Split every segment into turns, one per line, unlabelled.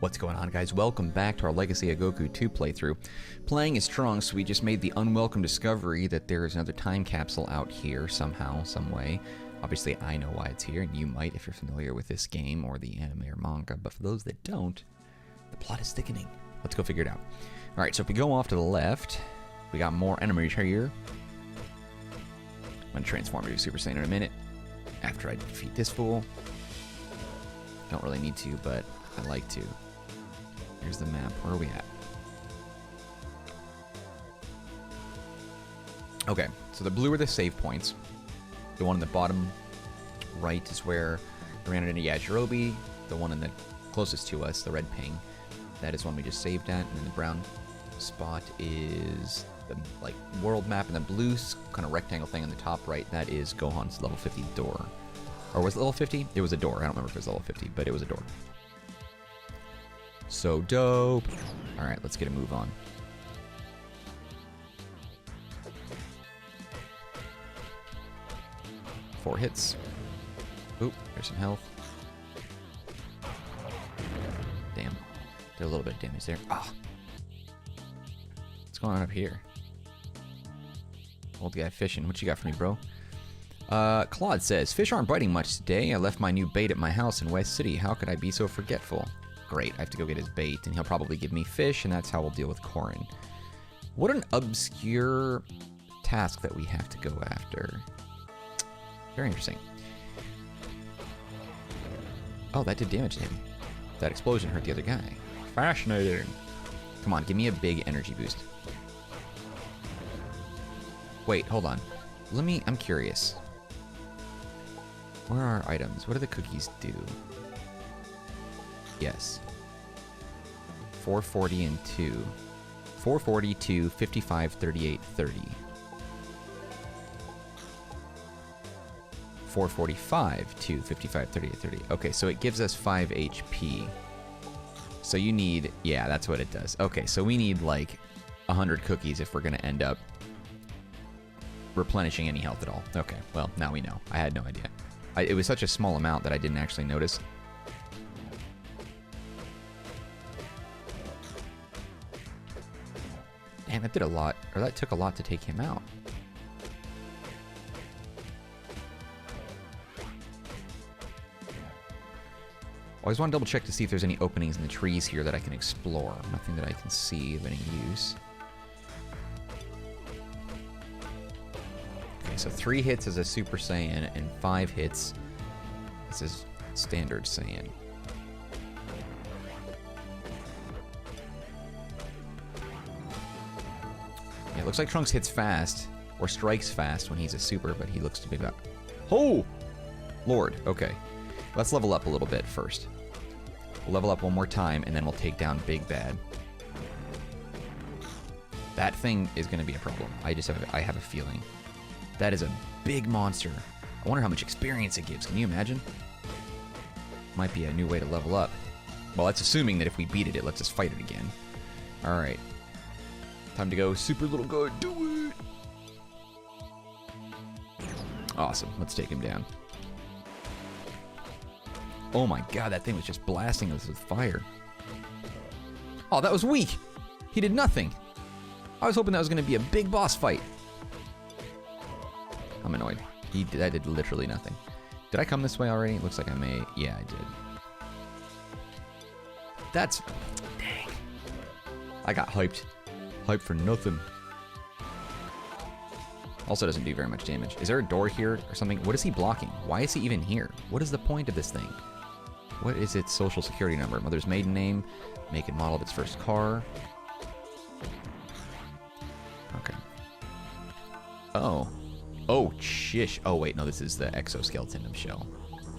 What's going on, guys? Welcome back to our Legacy of Goku 2 playthrough. Playing as Trunks, we just made the unwelcome discovery that there is another time capsule out here somehow, some way. Obviously, I know why it's here, and you might if you're familiar with this game or the anime or manga, but for those that don't, the plot is thickening. Let's go figure it out. Alright, so if we go off to the left, we got more enemies here. I'm going to transform into Super Saiyan in a minute after I defeat this fool. Don't really need to, but I like to. Here's the map. Where are we at? Okay, so the blue are the save points. The one in the bottom right is where we ran into Yajirobe. The one in the closest to us, the red ping, that is one we just saved at. And then the brown spot is the world map, and the blue kind of rectangle thing on the top right, that is Gohan's level 50 door. Or was it level 50? It was a door. I don't remember if it was level 50, but it was a door. So dope. Alright, let's get a move on. Four hits. Oop, there's some health. Damn. Did a little bit of damage there. Ah! What's going on up here? Old guy fishing. What you got for me, bro? Claude says, fish aren't biting much today. I left my new bait at my house in West City. How could I be so forgetful? Great, I have to go get his bait, and he'll probably give me fish, and that's how we'll deal with Korin. What an obscure task that we have to go after. Very interesting. Oh, that did damage to him. That explosion hurt the other guy. Fascinating. Come on, give me a big energy boost. Wait, hold on. I'm curious. Where are our items? What do the cookies do? Yes. 440 and 2. 440 to 55, 38, 30. 445 to 55, 38, 30. Okay, so it gives us 5 HP. So you need... Yeah, that's what it does. Okay, so we need like 100 cookies if we're going to end up replenishing any health at all. Okay, well, now we know. I had no idea. It was such a small amount that I didn't actually notice. Damn, that did a lot, or that took a lot to take him out. Always want to double check to see if there's any openings in the trees here that I can explore. Nothing that I can see of any use. Okay, so 3 hits as a Super Saiyan and 5 hits as a standard Saiyan. Yeah, it looks like Trunks hits fast, or strikes fast when he's a super, but he looks to be about... Oh! Lord, okay. Let's level up a little bit first. We'll level up one more time, and then we'll take down Big Bad. That thing is going to be a problem. I have a feeling. That is a big monster. I wonder how much experience it gives. Can you imagine? Might be a new way to level up. Well, that's assuming that if we beat it, it lets us fight it again. Alright. Time to go super little guy. Do it! Awesome. Let's take him down. Oh my god, that thing was just blasting us with fire. Oh, that was weak. He did nothing. I was hoping that was going to be a big boss fight. I'm annoyed. I did literally nothing. Did I come this way already? Looks like I may. Yeah, I did. That's... Dang. I got hyped. Hyped for nothing. Also doesn't do very much damage. Is there a door here or something? What is he blocking? Why is he even here? What is the point of this thing? What is its social security number? Mother's maiden name, make and model of its first car. Okay. Oh. Oh, shish. Oh, wait, no, this is the exoskeleton of Shell.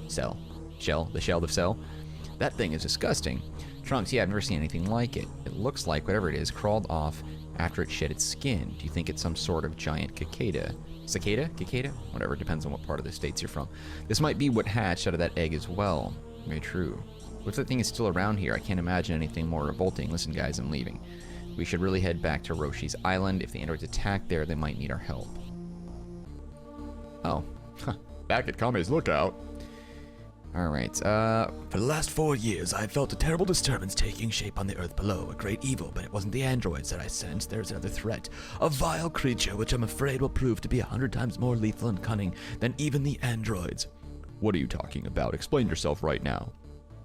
The shell of Cell. That thing is disgusting. Trunks, yeah, I've never seen anything like it. It looks like whatever it is crawled off after it shed its skin. Do you think it's some sort of giant cicada? Cicada? Cicada? Whatever, depends on what part of the States you're from. This might be what hatched out of that egg as well. Very true. What if that thing is still around here? I can't imagine anything more revolting. Listen, guys, I'm leaving. We should really head back to Roshi's Island. If the androids attack there, they might need our help. Oh. Back at Kame's lookout. All right. For the last 4 years, I have felt a terrible disturbance taking shape on the earth below. A great evil, but it wasn't the androids that I sensed. There's another threat. A vile creature, which I'm afraid will prove to be 100 times more lethal and cunning than even the androids. What are you talking about? Explain yourself right now.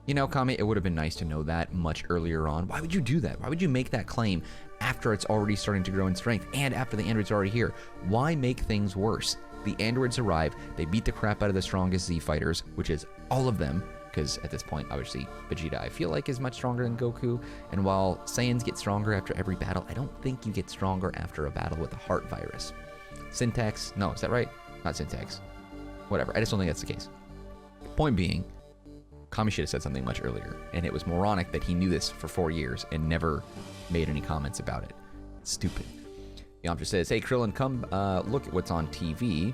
You know, Kami, it would have been nice to know that much earlier on. Why would you do that? Why would you make that claim after it's already starting to grow in strength and after the androids are already here? Why make things worse? The androids arrive, they beat the crap out of the strongest Z fighters, which is all of them, because at this point, obviously, Vegeta, I feel like, is much stronger than Goku, and while Saiyans get stronger after every battle, I don't think you get stronger after a battle with a heart virus. Syntax, no, is that right? Not syntax. Whatever, I just don't think that's the case. Point being, Kami should have said something much earlier, and it was moronic that he knew this for 4 years and never made any comments about it. Stupid. Yamcha says, hey, Krillin, come look at what's on TV.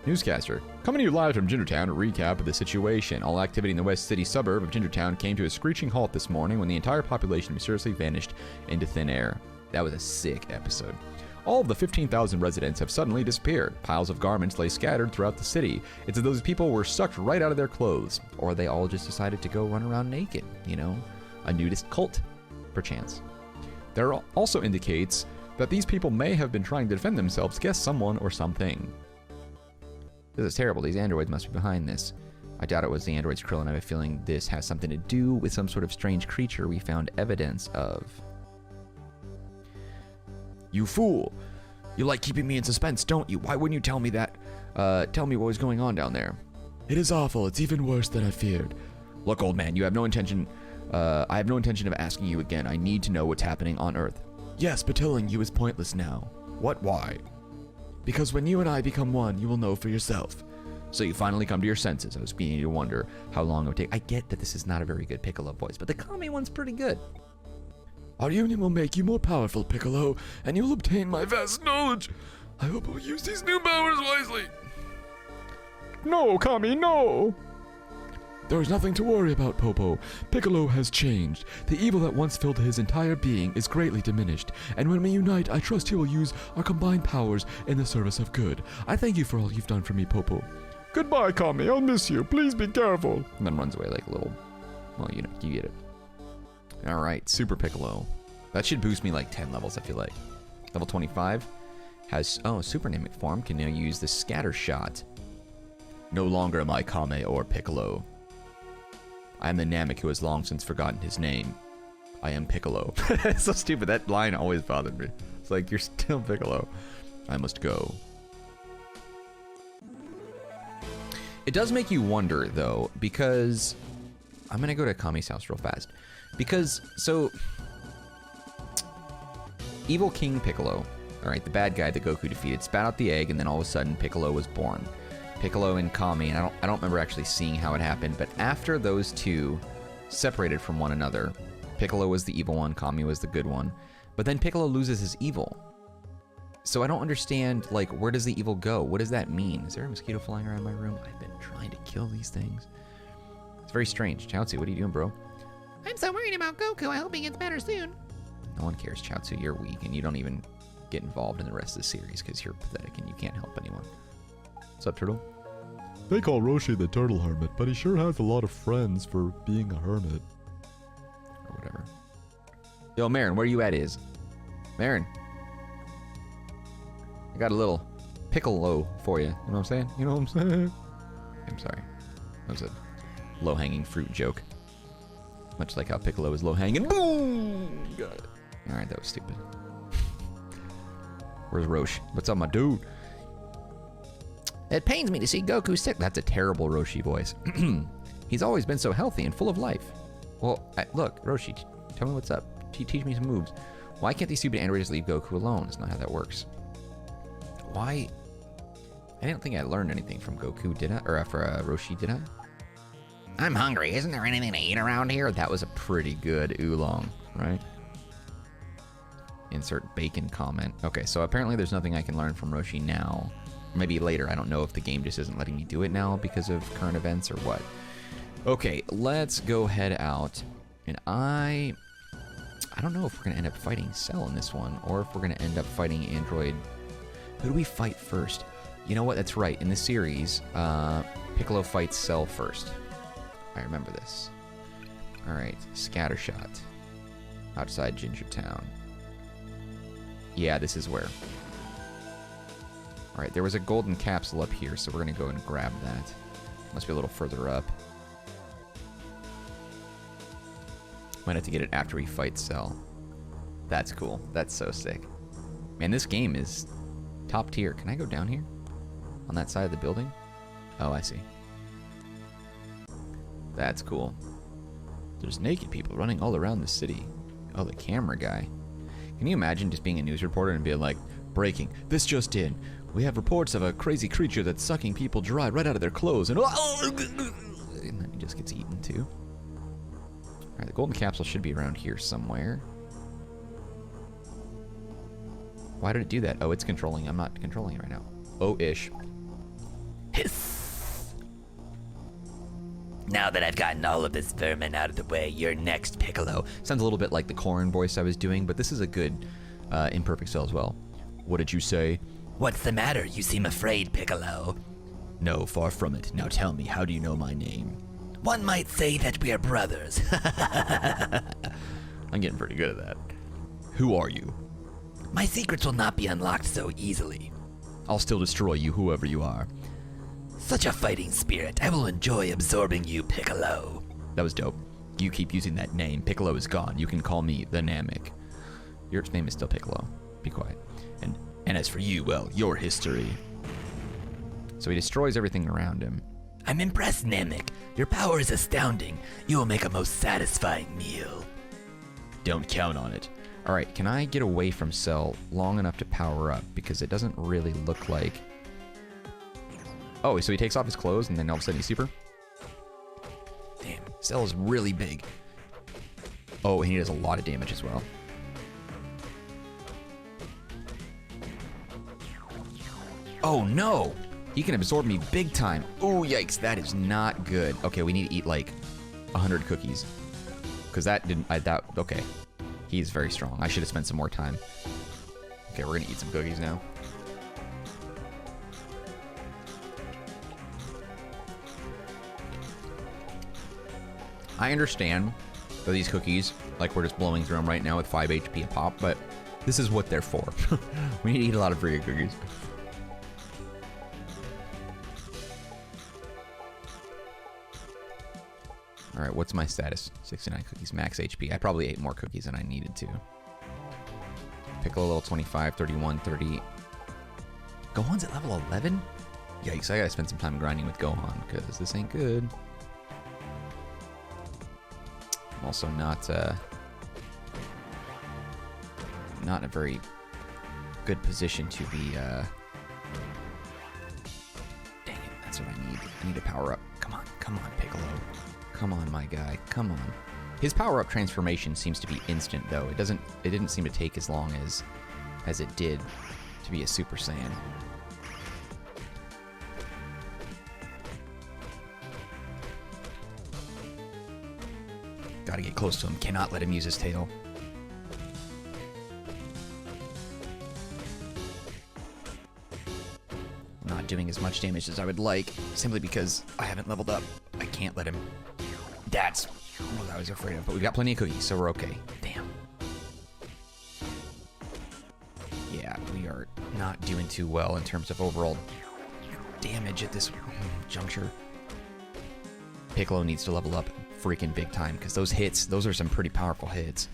Newscaster, coming to you live from Gingertown, a recap of the situation. All activity in the West City suburb of Gingertown came to a screeching halt this morning when the entire population mysteriously vanished into thin air. That was a sick episode. All of the 15,000 residents have suddenly disappeared. Piles of garments lay scattered throughout the city. It's as though those people were sucked right out of their clothes. Or they all just decided to go run around naked. You know, a nudist cult, perchance. There also indicates that these people may have been trying to defend themselves against someone or something. This is terrible. These androids must be behind this. I doubt it was the androids, Krillin. I have a feeling this has something to do with some sort of strange creature we found evidence of. You fool! You like keeping me in suspense, don't you? Why wouldn't you tell me that? Tell me what was going on down there. It is awful. It's even worse than I feared. Look, old man, you have no intention. I have no intention of asking you again. I need to know what's happening on Earth. Yes, but telling you is pointless now. What? Why? Because when you and I become one, you will know for yourself. So you finally come to your senses. I was beginning to wonder how long it would take. I get that this is not a very good Piccolo voice, but the Kami one's pretty good. Our union will make you more powerful, Piccolo, and you'll obtain my vast knowledge. I hope we'll use these new powers wisely. No, Kami, no! There is nothing to worry about, Popo. Piccolo has changed. The evil that once filled his entire being is greatly diminished, and when we unite, I trust he will use our combined powers in the service of good. I thank you for all you've done for me, Popo. Goodbye, Kami. I'll miss you. Please be careful. And then runs away like a little... Well, you know, you get it. Alright, Super Piccolo. That should boost me like 10 levels, I feel like. Level 25 has... Oh, Supernamic form can now use the Scatter Shot. No longer am I Kame or Piccolo. I am the Namek who has long since forgotten his name. I am Piccolo. It's so stupid. That line always bothered me. It's like, you're still Piccolo. I must go. It does make you wonder, though, because... I'm going to go to Kami's house real fast. Because, so... Evil King Piccolo, alright, the bad guy that Goku defeated, spat out the egg, and then all of a sudden Piccolo was born. Piccolo and Kami, and I don't remember actually seeing how it happened, but after those two separated from one another, Piccolo was the evil one, Kami was the good one, but then Piccolo loses his evil. So I don't understand, like, where does the evil go? What does that mean? Is there a mosquito flying around my room? I've been trying to kill these things. It's very strange. Chaozu, what are you doing, bro?
I'm so worried about Goku. I hope he gets better soon.
No one cares, Chaozu. You're weak, and you don't even get involved in the rest of the series because you're pathetic and you can't help anyone. What's up, Turtle?
They call Roshi the turtle hermit, but he sure has a lot of friends for being a hermit.
Or whatever. Yo, Marin, where you at is? Marin. I got a little Piccolo for you. You know what I'm saying? You know what I'm saying? I'm sorry. That was a low-hanging fruit joke. Much like how Piccolo is low-hanging. Boom! Got it. Alright, that was stupid. Where's Roshi? What's up, my dude?
It pains me to see Goku sick.
That's a terrible Roshi voice. He's always been so healthy and full of life. Well, look, Roshi, tell me what's up. Teach me some moves. Why can't these stupid androids leave Goku alone? That's not how that works. Why? I didn't think I learned anything from Goku, did I? Or for Roshi, did I?
I'm hungry. Isn't there anything to eat around here?
That was a pretty good oolong, right? Insert bacon comment. Okay, so apparently there's nothing I can learn from Roshi now. Maybe later. I don't know if the game just isn't letting me do it now because of current events or what. Okay, let's go head out. And I don't know if we're going to end up fighting Cell in this one, or if we're going to end up fighting Android. Who do we fight first? You know what? That's right. In the series, Piccolo fights Cell first. I remember this. Alright, Scattershot. Outside Ginger Town. Yeah, this is where. Alright, there was a golden capsule up here, so we're going to go and grab that. Must be a little further up. Might have to get it after we fight Cell. That's cool. That's so sick. Man, this game is top tier. Can I go down here? On that side of the building? Oh, I see. That's cool. There's naked people running all around the city. Oh, the camera guy. Can you imagine just being a news reporter and being like, breaking, this just in. We have reports of a crazy creature that's sucking people dry right out of their clothes. And then he just gets eaten too. Alright, the golden capsule should be around here somewhere. Why did it do that? Oh, it's controlling. I'm not controlling it right now. Oh-ish.
Hiss. Now that I've gotten all of this vermin out of the way, you're next, Piccolo.
Sounds a little bit like the Corrin voice I was doing, but this is a good imperfect cell as well. What did you say?
What's the matter? You seem afraid, Piccolo.
No, far from it. Now tell me, how do you know my name?
One might say that we are brothers.
I'm getting pretty good at that. Who are you?
My secrets will not be unlocked so easily.
I'll still destroy you, whoever you are.
Such a fighting spirit. I will enjoy absorbing you, Piccolo.
That was dope. You keep using that name. Piccolo is gone. You can call me the Namek. Your name is still Piccolo. Be quiet. And as for you, well, your history. So he destroys everything around him.
I'm impressed, Namek. Your power is astounding. You will make a most satisfying meal.
Don't count on it. Alright, can I get away from Cell long enough to power up? Because it doesn't really look like... Oh, so he takes off his clothes and then all of a sudden he's super? Damn, Cell is really big. Oh, and he does a lot of damage as well. Oh no! He can absorb me big time. Oh, yikes, that is not good. Okay, we need to eat like 100 cookies. Because that didn't, okay. He's very strong. I should have spent some more time. Okay, we're gonna eat some cookies now. I understand that these cookies, like we're just blowing through them right now with 5 HP a pop, but this is what they're for. We need to eat a lot of freaking cookies. Alright, what's my status? 69 cookies, max HP. I probably ate more cookies than I needed to. Piccolo level 25, 31, 30. Gohan's at level 11? Yikes, I gotta spend some time grinding with Gohan, because this ain't good. I'm also not in a very good position to be, dang it, that's what I need. I need to power up. Come on, Piccolo. Come on, my guy. Come on. His power-up transformation seems to be instant, though. It didn't seem to take as long as it did to be a Super Saiyan. Gotta get close to him. Cannot let him use his tail. Not doing as much damage as I would like, simply because I haven't leveled up. I can't let him. That's what I was afraid of, but we've got plenty of cookies, so we're okay. Damn. Yeah, we are not doing too well in terms of overall damage at this juncture. Piccolo needs to level up freaking big time, because those hits, those are some pretty powerful hits.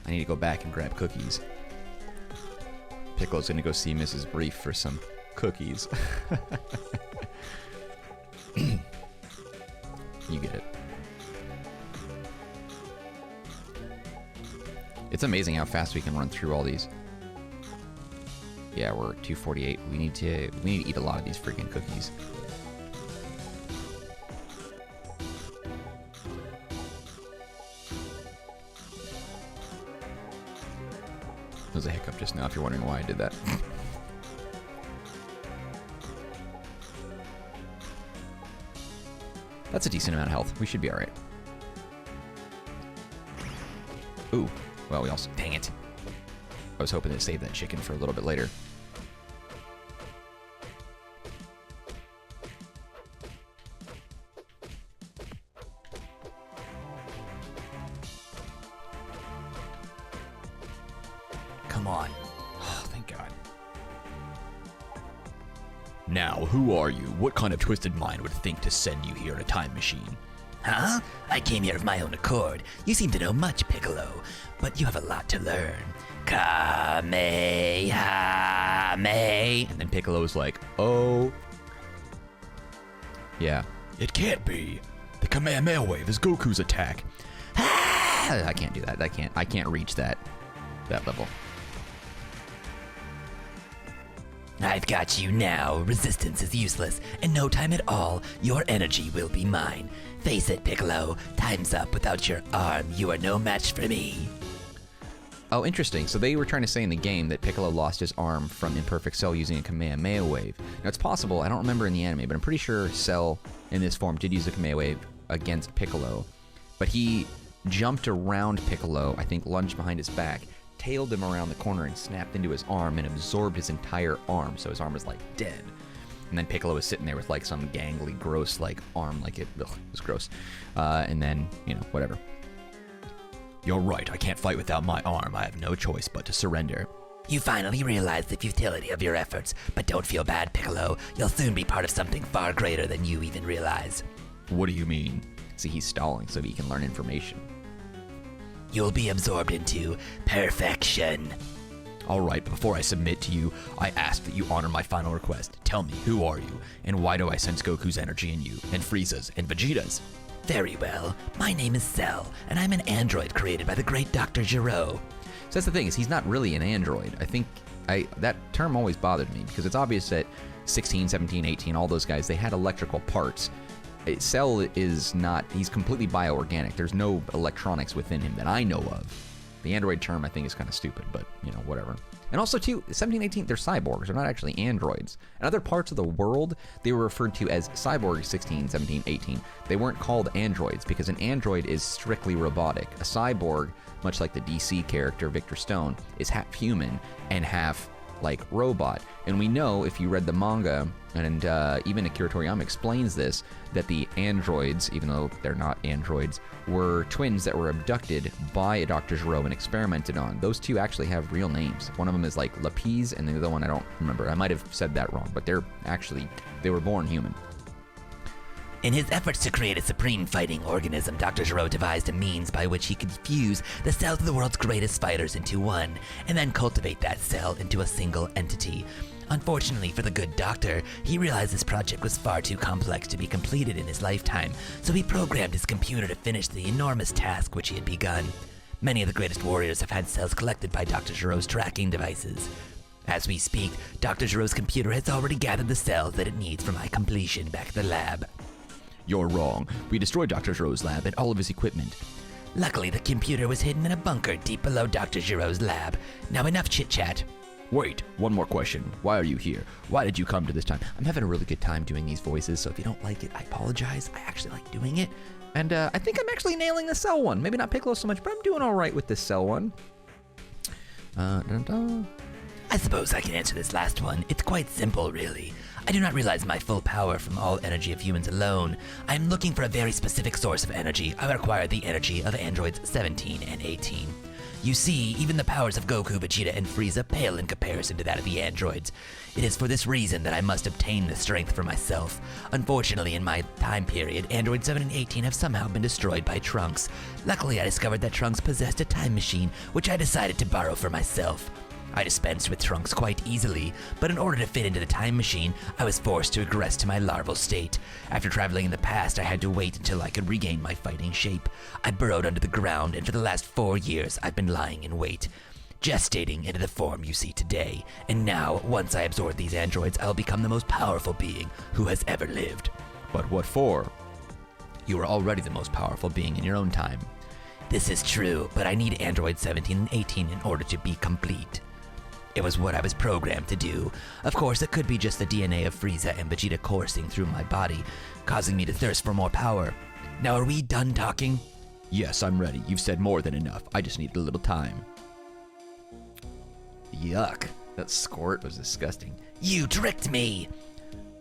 I need to go back and grab cookies. Piccolo's gonna go see Mrs. Brief for some cookies. You get it. It's amazing how fast we can run through all these. Yeah, we're 248. We need to eat a lot of these freaking cookies. There's a hiccup just now if you're wondering why I did that. That's a decent amount of health. We should be alright. Ooh. Well, we also... Dang it. I was hoping to save that chicken for a little bit later.
on.
Oh, thank God. Now, who are you? What kind of twisted mind would think to send you here in a time machine?
Huh? I came here of my own accord. You seem to know much, Piccolo, but you have a lot to learn. Kamehameha.
And then Piccolo's like, oh. Yeah. It can't be. The Kamehameha wave is Goku's attack. I can't do that. I can't reach that level.
I've got you now. Resistance is useless. In no time at all, your energy will be mine. Face it, Piccolo. Time's up. Without your arm, you are no match for me.
Oh, interesting. So they were trying to say in the game that Piccolo lost his arm from Imperfect Cell using a Kamehameha wave. Now, it's possible. I don't remember in the anime, but I'm pretty sure Cell in this form did use a Kamehameha wave against Piccolo. But he jumped around Piccolo, I think lunged behind his back, tailed him around the corner and snapped into his arm and absorbed his entire arm, so his arm was like dead. And then Piccolo was sitting there with like some gangly, gross like arm, like it was gross. And then, you know, whatever. You're right, I can't fight without my arm. I have no choice but to surrender.
You finally realize the futility of your efforts, but don't feel bad, Piccolo. You'll soon be part of something far greater than you even realize.
What do you mean? See, he's stalling so he can learn information.
You'll be absorbed into perfection.
All right, but before I submit to you, I ask that you honor my final request. Tell me, who are you, and why do I sense Goku's energy in you, and Frieza's, and Vegeta's?
Very well. My name is Cell, and I'm an android created by the great Dr. Giro.
So that's the thing, is he's not really an android. I think that term always bothered me, because it's obvious that 16, 17, 18, all those guys, they had electrical parts. Cell is not, he's completely bioorganic. There's no electronics within him that I know of. The android term, I think, is kind of stupid, but, you know, whatever. And also, too, 17, 18, they're cyborgs. They're not actually androids. In other parts of the world, they were referred to as cyborgs 16, 17, 18. They weren't called androids, because an android is strictly robotic. A cyborg, much like the DC character Victor Stone, is half human and half, like, robot. And we know, if you read the manga, and even Akira Toriyama explains this, that the androids, even though they're not androids, were twins that were abducted by a Dr. Giro and experimented on. Those two actually have real names. One of them is like Lapis, and the other one I don't remember. I might have said that wrong, but they were born human.
In his efforts to create a supreme fighting organism, Dr. Giro devised a means by which he could fuse the cells of the world's greatest fighters into one, and then cultivate that cell into a single entity. Unfortunately for the good doctor, he realized this project was far too complex to be completed in his lifetime, so he programmed his computer to finish the enormous task which he had begun. Many of the greatest warriors have had cells collected by Dr. Giro's tracking devices. As we speak, Dr. Giro's computer has already gathered the cells that it needs for my completion back at the lab.
You're wrong. We destroyed Dr. Giro's lab and all of his equipment.
Luckily, the computer was hidden in a bunker deep below Dr. Giro's lab. Now enough chit-chat.
Wait, one more question. Why are you here? Why did you come to this time? I'm having a really good time doing these voices, so if you don't like it, I apologize. I actually like doing it. And I think I'm actually nailing the Cell one. Maybe not Piccolo so much, but I'm doing all right with this Cell one.
I suppose I can answer this last one. It's quite simple, really. I do not realize my full power from all energy of humans alone. I am looking for a very specific source of energy. I require the energy of androids 17 and 18. You see, even the powers of Goku, Vegeta, and Frieza pale in comparison to that of the androids. It is for this reason that I must obtain the strength for myself. Unfortunately, in my time period, androids 7 and 18 have somehow been destroyed by Trunks. Luckily, I discovered that Trunks possessed a time machine, which I decided to borrow for myself. I dispensed with Trunks quite easily, but in order to fit into the time machine, I was forced to regress to my larval state. After traveling in the past, I had to wait until I could regain my fighting shape. I burrowed under the ground, and for the last 4 years, I've been lying in wait, gestating into the form you see today. And now, once I absorb these androids, I'll become the most powerful being who has ever lived.
But what for? You are already the most powerful being in your own time.
This is true, but I need androids 17 and 18 in order to be complete. It was what I was programmed to do. Of course, it could be just the DNA of Frieza and Vegeta coursing through my body, causing me to thirst for more power. Now, are we done talking?
Yes, I'm ready. You've said more than enough. I just need a little time. Yuck. That squirt was disgusting.
You tricked me!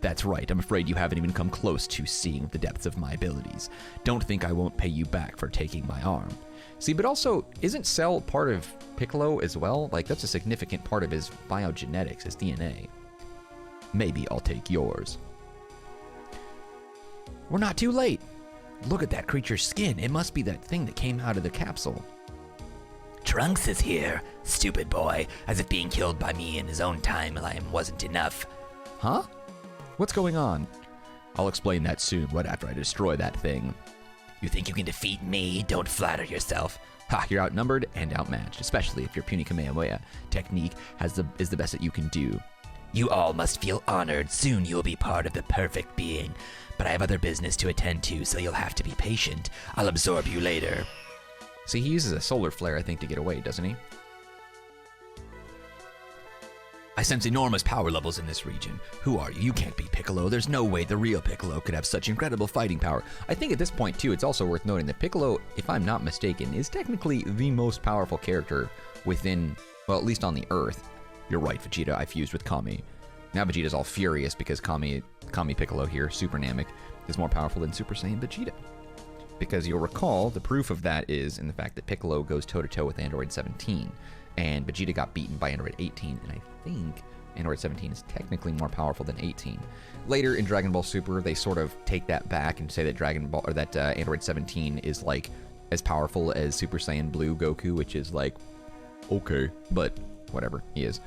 That's right. I'm afraid you haven't even come close to seeing the depths of my abilities. Don't think I won't pay you back for taking my arm. See, but also, isn't Cell part of Piccolo as well? Like, that's a significant part of his biogenetics, his DNA. Maybe I'll take yours. We're not too late. Look at that creature's skin. It must be that thing that came out of the capsule.
Trunks is here, stupid boy, as if being killed by me in his own timeline wasn't enough.
Huh? What's going on? I'll explain that soon, right after I destroy that thing.
You think you can defeat me? Don't flatter yourself.
Ha, you're outnumbered and outmatched, especially if your puny Kamehameha technique is the best that you can do.
You all must feel honored. Soon you will be part of the perfect being. But I have other business to attend to, so you'll have to be patient. I'll absorb you later.
See, he uses a solar flare, I think, to get away, doesn't he?
I sense enormous power levels in this region. Who are you? You can't be Piccolo. There's no way the real Piccolo could have such incredible fighting power.
I think at this point, too, it's also worth noting that Piccolo, if I'm not mistaken, is technically the most powerful character within, well, at least on the Earth. You're right, Vegeta, I fused with Kami. Now Vegeta's all furious because Kami Piccolo here, Super Namek, is more powerful than Super Saiyan Vegeta. Because you'll recall, the proof of that is in the fact that Piccolo goes toe-to-toe with Android 17, and Vegeta got beaten by Android 18, and I think Android 17 is technically more powerful than 18. Later in Dragon Ball Super, they sort of take that back and say that Android 17 is like as powerful as Super Saiyan Blue Goku, which is like, okay, but whatever, he is.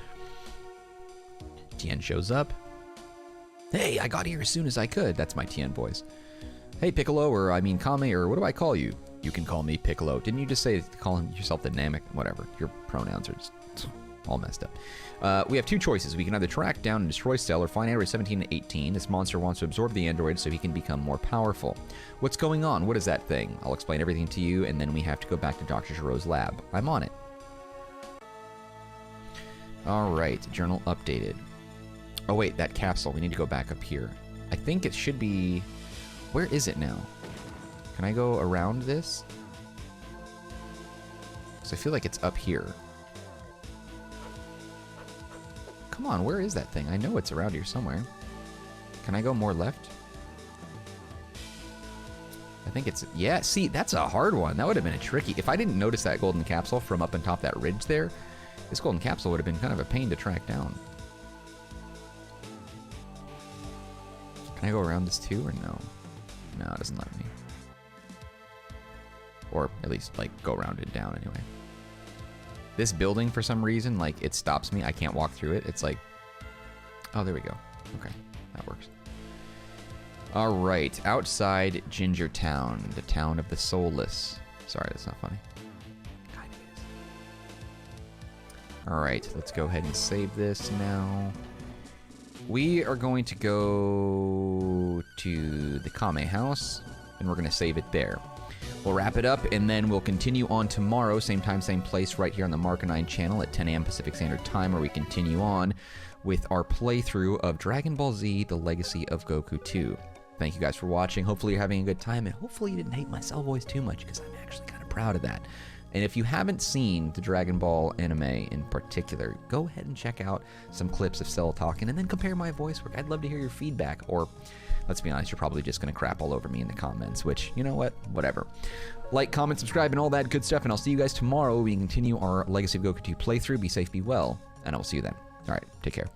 Tien shows up. Hey, I got here as soon as I could. That's my Tien voice. Hey, Piccolo, or I mean Kame, or what do I call you? You can call me Piccolo. Didn't you just say call yourself the Namek? Whatever. Your pronouns are just all messed up. We have two choices. We can either track down and destroy Cell or find Android 17 and 18. This monster wants to absorb the android so he can become more powerful. What's going on? What is that thing? I'll explain everything to you, and then we have to go back to Dr. Giro's lab. I'm on it. All right. Journal updated. Oh, wait. That capsule. We need to go back up here. I think it should be... Where is it now? Can I go around this? Because I feel like it's up here. Come on, where is that thing? I know it's around here somewhere. Can I go more left? I think it's... Yeah, see, that's a hard one. That would have been a tricky... If I didn't notice that golden capsule from up on top of that ridge there, this golden capsule would have been kind of a pain to track down. Can I go around this too, or no? No, it doesn't let me. Or at least, like, go around it down anyway. This building, for some reason, like, it stops me. I can't walk through it. It's like... Oh, there we go. Okay, that works. All right, outside Ginger Town, the town of the soulless. Sorry, that's not funny. Kind of is. All right, let's go ahead and save this now. We are going to go to the Kame house, and we're going to save it there. We'll wrap it up, and then we'll continue on tomorrow, same time, same place, right here on the Marcanine channel at 10 a.m. Pacific Standard Time, where we continue on with our playthrough of Dragon Ball Z, The Legacy of Goku II. Thank you guys for watching. Hopefully you're having a good time, and hopefully you didn't hate my cell voice too much, because I'm actually kind of proud of that. And if you haven't seen the Dragon Ball anime in particular, go ahead and check out some clips of Cell talking, and then compare my voice work. I'd love to hear your feedback, or let's be honest, you're probably just going to crap all over me in the comments, which, you know what, whatever. Like, comment, subscribe, and all that good stuff, and I'll see you guys tomorrow. We continue our Legacy of Goku II playthrough. Be safe, be well, and I will see you then. All right, take care.